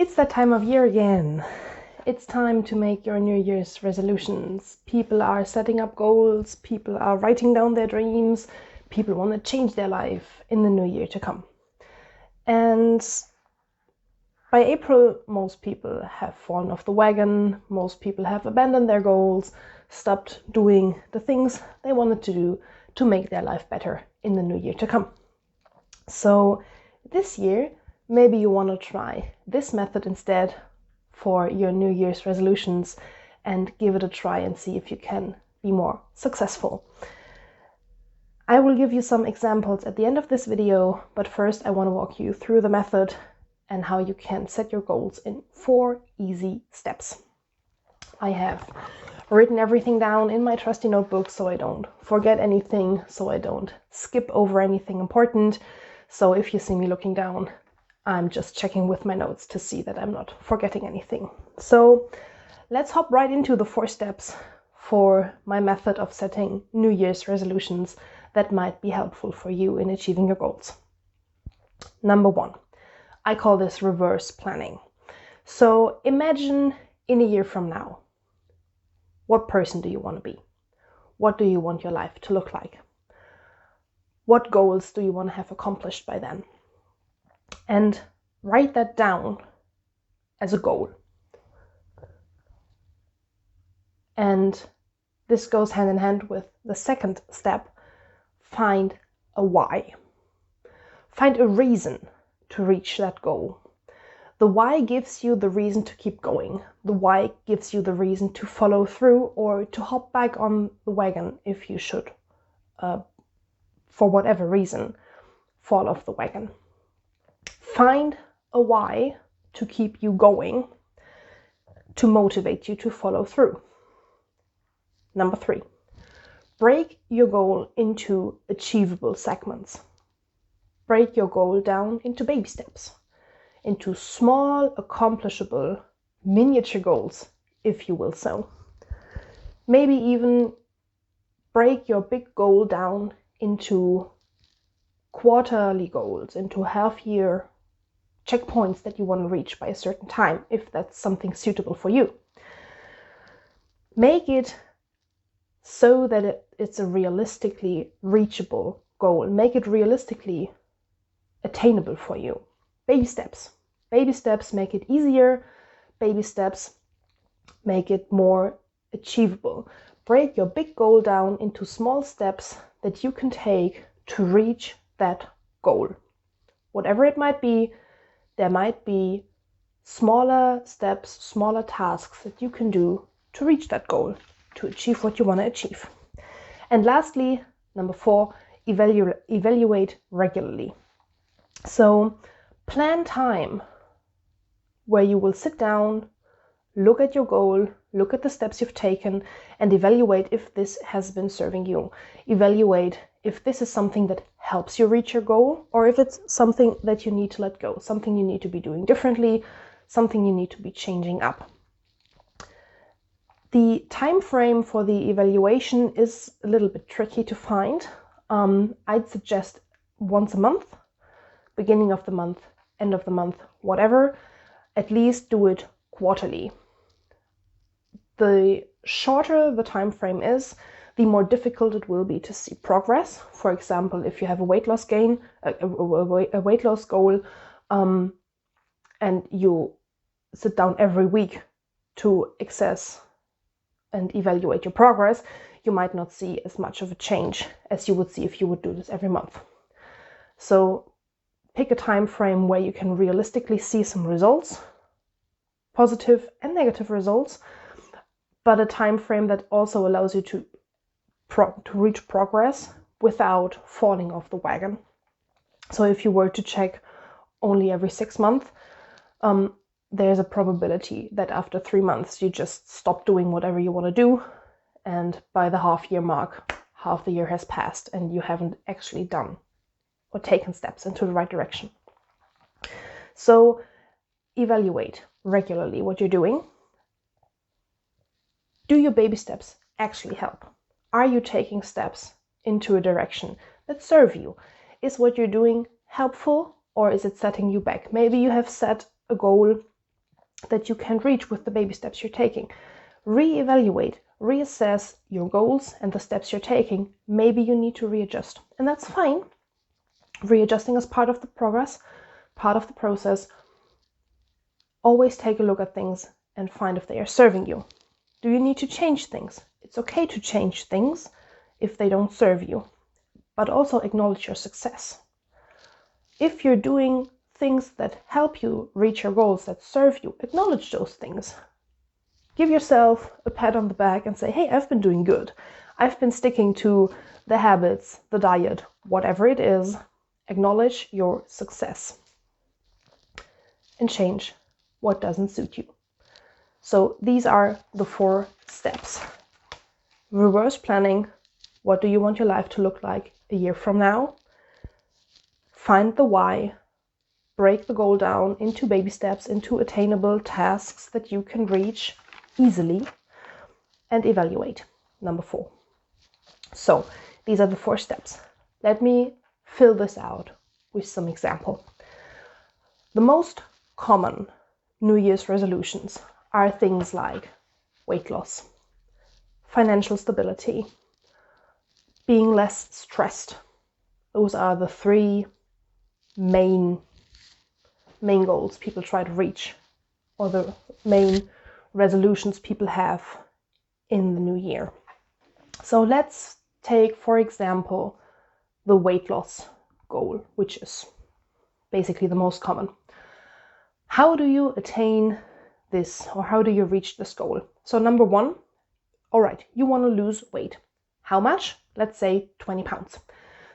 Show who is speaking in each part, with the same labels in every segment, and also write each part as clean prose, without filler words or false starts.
Speaker 1: It's that time of year again. It's time to make your New Year's resolutions. People are setting up goals, people are writing down their dreams, people want to change their life in the new year to come. And by April, most people have fallen off the wagon, most people have abandoned their goals, stopped doing the things they wanted to do to make their life better in the new year to come. So this year, maybe you want to try this method instead for your New Year's resolutions and give it a try and see if you can be more successful. I will give you some examples at the end of this video, but first I want to walk you through the method and how you can set your goals in 4 easy steps. I have written everything down in my trusty notebook so I don't forget anything, so I don't skip over anything important. So if you see me looking down, I'm just checking with my notes to see that I'm not forgetting anything. So let's hop right into the 4 steps for my method of setting New Year's resolutions that might be helpful for you in achieving your goals. Number 1, I call this reverse planning. So imagine in a year from now, what person do you want to be? What do you want your life to look like? What goals do you want to have accomplished by then? And write that down as a goal. And this goes hand in hand with the second step, find a why. Find a reason to reach that goal. The why gives you the reason to keep going. The why gives you the reason to follow through or to hop back on the wagon if you should, for whatever reason, fall off the wagon. Find a why to keep you going, to motivate you to follow through. Number 3, break your goal into achievable segments. Break your goal down into baby steps, into small, accomplishable, miniature goals, if you will so. Maybe even break your big goal down into quarterly goals, into half-year checkpoints that you want to reach by a certain time, if that's something suitable for you. Make it so that it's a realistically reachable goal. Make it realistically attainable for you. Baby steps. Baby steps make it easier. Baby steps make it more achievable. Break your big goal down into small steps that you can take to reach that goal. Whatever it might be, there might be smaller steps, smaller tasks that you can do to reach that goal, to achieve what you want to achieve. And lastly, number 4, evaluate regularly. So plan time where you will sit down, look at your goal, look at the steps you've taken, and evaluate if this has been serving you. Evaluate if this is something that helps you reach your goal, or if it's something that you need to let go, something you need to be doing differently, something you need to be changing up. The time frame for the evaluation is a little bit tricky to find. I'd suggest once a month, beginning of the month, end of the month, whatever. At least do it quarterly. The shorter the time frame is, the more difficult it will be to see progress. For example, if you have a weight loss weight loss goal, and you sit down every week to assess and evaluate your progress, you might not see as much of a change as you would see if you would do this every month. So pick a time frame where you can realistically see some results, positive and negative results, but a time frame that also allows you to reach progress without falling off the wagon. So if you were to check only every 6 months, there's a probability that after 3 months you just stop doing whatever you want to do, and by the half-year mark, half the year has passed and you haven't actually done or taken steps into the right direction. So evaluate regularly what you're doing. Do your baby steps actually help? Are you taking steps into a direction that serve you? Is what you're doing helpful, or is it setting you back? Maybe you have set a goal that you can reach with the baby steps you're taking. Reevaluate, reassess your goals and the steps you're taking. Maybe you need to readjust, and that's fine. Readjusting is part of the progress, part of the process. Always take a look at things and find if they are serving you. Do you need to change things? It's okay to change things if they don't serve you, but also acknowledge your success. If you're doing things that help you reach your goals, that serve you, acknowledge those things. Give yourself a pat on the back and say, hey, I've been doing good. I've been sticking to the habits, the diet, whatever it is. Acknowledge your success and change what doesn't suit you. So these are the 4 steps. Reverse planning. What do you want your life to look like a year from now? Find the why. Break the goal down into baby steps, into attainable tasks that you can reach easily, and evaluate. Number 4. So these are the 4 steps. Let me fill this out with some example. The most common New Year's resolutions are things like weight loss, financial stability, being less stressed. Those are the 3 main goals people try to reach, or the main resolutions people have in the new year. So let's take, for example, the weight loss goal, which is basically the most common. How do you attain this, or how do you reach this goal? So number 1, all right, you want to lose weight. How much? Let's say 20 pounds.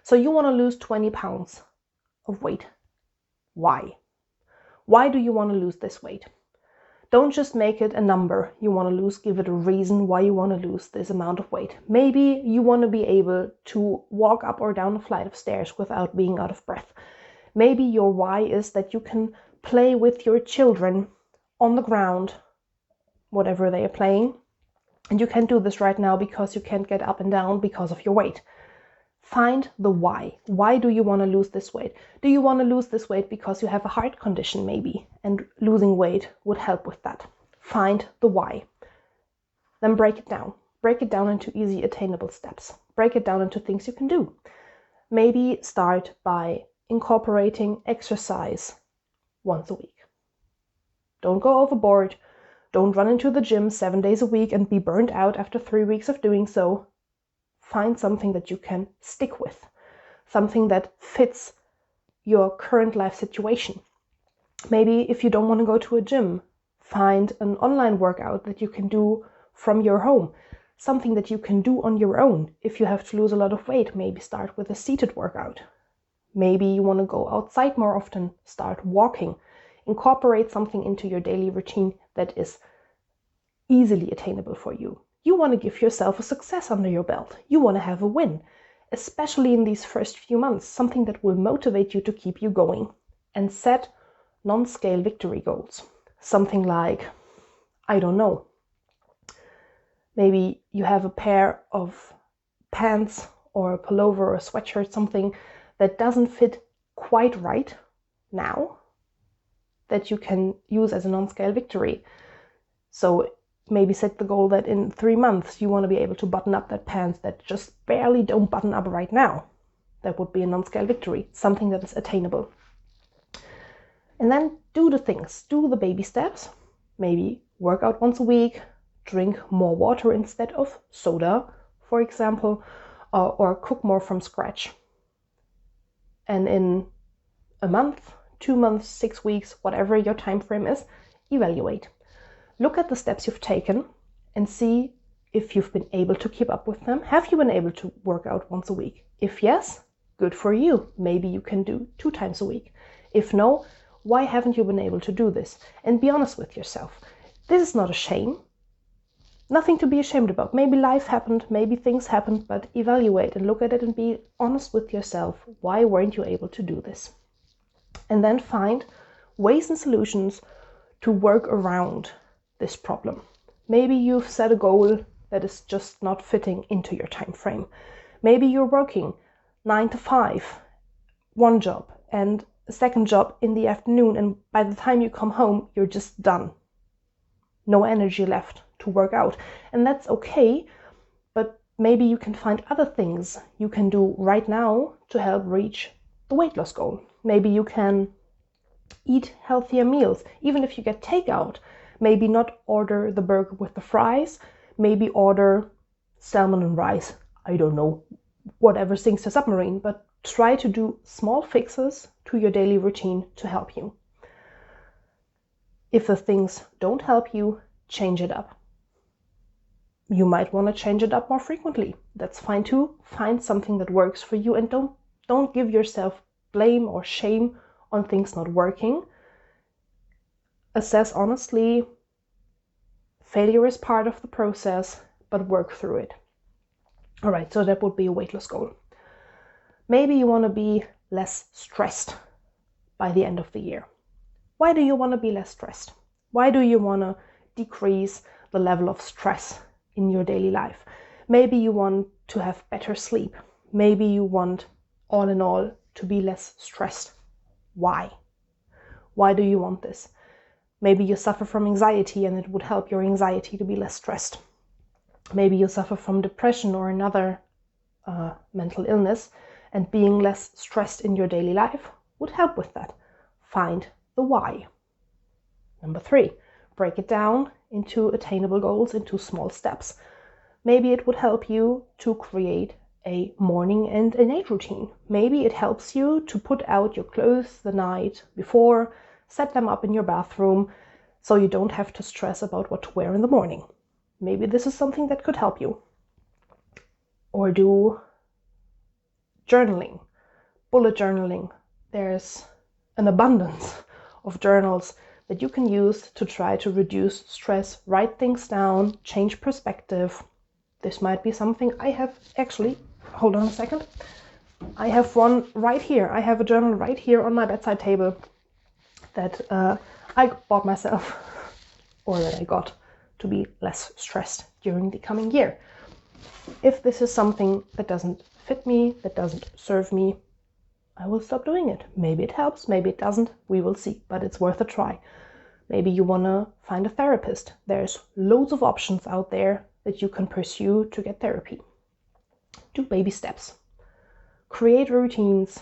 Speaker 1: So you want to lose 20 pounds of weight. Why? Why do you want to lose this weight? Don't just make it a number you want to lose. Give it a reason why you want to lose this amount of weight. Maybe you want to be able to walk up or down a flight of stairs without being out of breath. Maybe your why is that you can play with your children on the ground, whatever they are playing. And you can't do this right now because you can't get up and down because of your weight. Find the why. Why do you want to lose this weight? Do you want to lose this weight because you have a heart condition maybe, and losing weight would help with that? Find the why. Then break it down. Break it down into easy attainable steps. Break it down into things you can do. Maybe start by incorporating exercise once a week. Don't go overboard. Don't run into the gym 7 days a week and be burnt out after 3 weeks of doing so. Find something that you can stick with, something that fits your current life situation. Maybe if you don't want to go to a gym, find an online workout that you can do from your home, something that you can do on your own. If you have to lose a lot of weight, maybe start with a seated workout. Maybe you want to go outside more often, start walking. Incorporate something into your daily routine that is easily attainable for you. You want to give yourself a success under your belt. You want to have a win, especially in these first few months, something that will motivate you to keep you going. And set non-scale victory goals. Something like, I don't know, maybe you have a pair of pants or a pullover or a sweatshirt, something that doesn't fit quite right now, that you can use as a non-scale victory. So maybe set the goal that in 3 months you want to be able to button up that pants that just barely don't button up right now. That would be a non-scale victory, something that is attainable. And then do the things, do the baby steps. Maybe work out once a week, drink more water instead of soda, for example, or cook more from scratch. And in a month, 2 months, 6 weeks, whatever your time frame is, evaluate. Look at the steps you've taken and see if you've been able to keep up with them. Have you been able to work out once a week? If yes, good for you. Maybe you can do 2 times a week. If no, why haven't you been able to do this? And be honest with yourself. This is not a shame. Nothing to be ashamed about. Maybe life happened, maybe things happened, but evaluate and look at it and be honest with yourself. Why weren't you able to do this? And then find ways and solutions to work around this problem. Maybe you've set a goal that is just not fitting into your time frame. Maybe you're working 9 to 5, one job, and a second job in the afternoon, and by the time you come home, you're just done. no energy left to work out. And that's okay, but maybe you can find other things you can do right now to help reach the weight loss goal. Maybe you can eat healthier meals, even if you get takeout. Maybe not order the burger with the fries, maybe order salmon and rice. I don't know, whatever sinks the submarine, but try to do small fixes to your daily routine to help you. If the things don't help you, change it up. You might want to change it up more frequently. That's fine too. Find something that works for you, and don't give yourself blame or shame on things not working. Assess honestly. Failure is part of the process, but work through it. All right, so that would be a weight loss goal. Maybe you want to be less stressed by the end of the year. Why do you want to be less stressed? Why do you want to decrease the level of stress in your daily life? Maybe you want to have better sleep. Maybe you want, all in all, to be less stressed. Why? Why do you want this? Maybe you suffer from anxiety and it would help your anxiety to be less stressed. Maybe you suffer from depression or another mental illness, and being less stressed in your daily life would help with that. Find the why. Number 3, break it down into attainable goals, into small steps. Maybe it would help you to create a morning and a night routine. Maybe it helps you to put out your clothes the night before, set them up in your bathroom, so you don't have to stress about what to wear in the morning. Maybe this is something that could help you. Or do journaling, bullet journaling. There's an abundance of journals that you can use to try to reduce stress, write things down, change perspective. This might be something I have actually, hold on a second. I have one right here. I have a journal right here on my bedside table that I bought myself, or that I got to be less stressed during the coming year. If this is something that doesn't fit me, that doesn't serve me, I will stop doing it. Maybe it helps, maybe it doesn't, we will see, but it's worth a try. Maybe you want to find a therapist. There's loads of options out there that you can pursue to get therapy. Do baby steps. Create routines.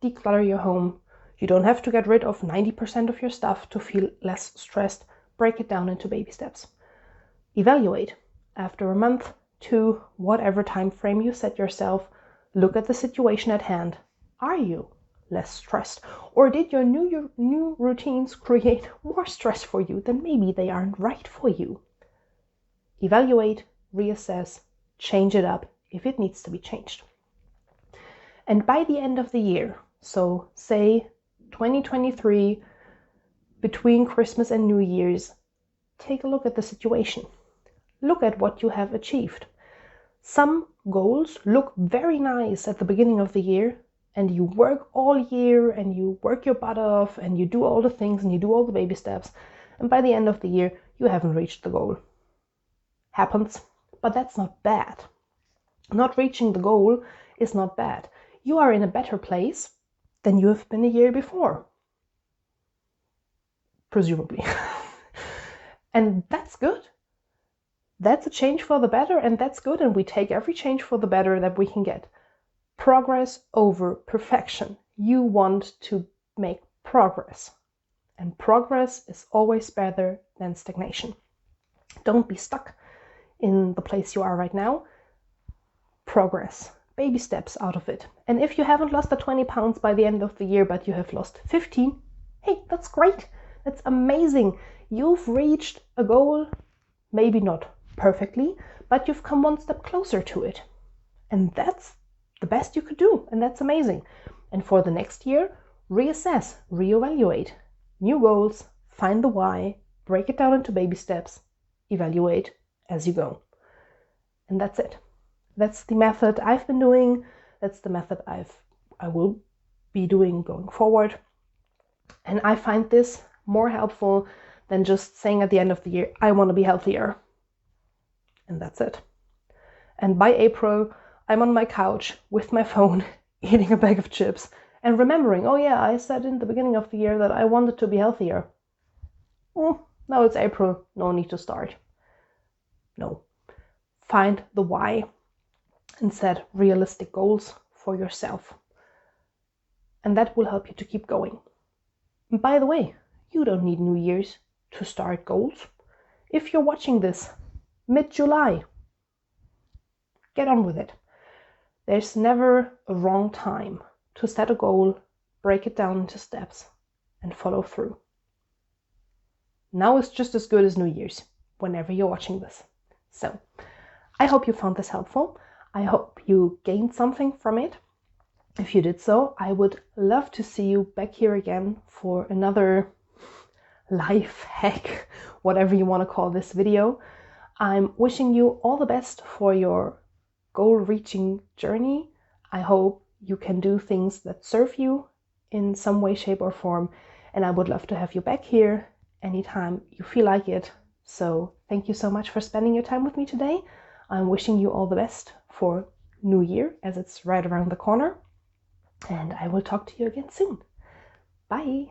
Speaker 1: Declutter your home. You don't have to get rid of 90% of your stuff to feel less stressed. Break it down into baby steps. Evaluate. After a month, 2, whatever time frame you set yourself, look at the situation at hand. Are you less stressed? Or did your new routines create more stress for you? Then maybe they aren't right for you. Evaluate, reassess, change it up if it needs to be changed. And by the end of the year, so say 2023, between Christmas and New Year's, take a look at the situation. Look at what you have achieved. Some goals look very nice at the beginning of the year, and you work all year and you work your butt off and you do all the things and you do all the baby steps, and by the end of the year you haven't reached the goal. Happens, but that's not bad. Not reaching the goal is not bad. You are in a better place than you have been a year before, presumably. And that's good. That's a change for the better, and that's good, and we take every change for the better that we can get. Progress over perfection. You want to make progress, and progress is always better than stagnation. Don't be stuck in the place you are right now. Progress, baby steps out of it. And if you haven't lost the 20 pounds by the end of the year, but you have lost 15, hey, that's great. That's amazing. You've reached a goal, maybe not perfectly, but you've come one step closer to it. And that's the best you could do, and that's amazing. And for the next year, reassess, reevaluate. New goals, find the why, break it down into baby steps, evaluate as you go. And that's it. That's the method I've been doing. That's the method I will be doing going forward. And I find this more helpful than just saying at the end of the year, I want to be healthier. And that's it. And by April, I'm on my couch with my phone, eating a bag of chips and remembering, oh yeah, I said in the beginning of the year that I wanted to be healthier. No, it's April, no need to start. No. Find the why and set realistic goals for yourself. And that will help you to keep going. And by the way, you don't need New Year's to start goals. If you're watching this mid-July, get on with it. There's never a wrong time to set a goal, break it down into steps, and follow through. Now is just as good as New Year's, whenever you're watching this. So, I hope you found this helpful. I hope you gained something from it. If you did so, I would love to see you back here again for another life hack, whatever you want to call this video. I'm wishing you all the best for your goal-reaching journey. I hope you can do things that serve you in some way, shape, or form, and I would love to have you back here anytime you feel like it. So thank you so much for spending your time with me today. I'm wishing you all the best for New Year, as it's right around the corner, and I will talk to you again soon. Bye!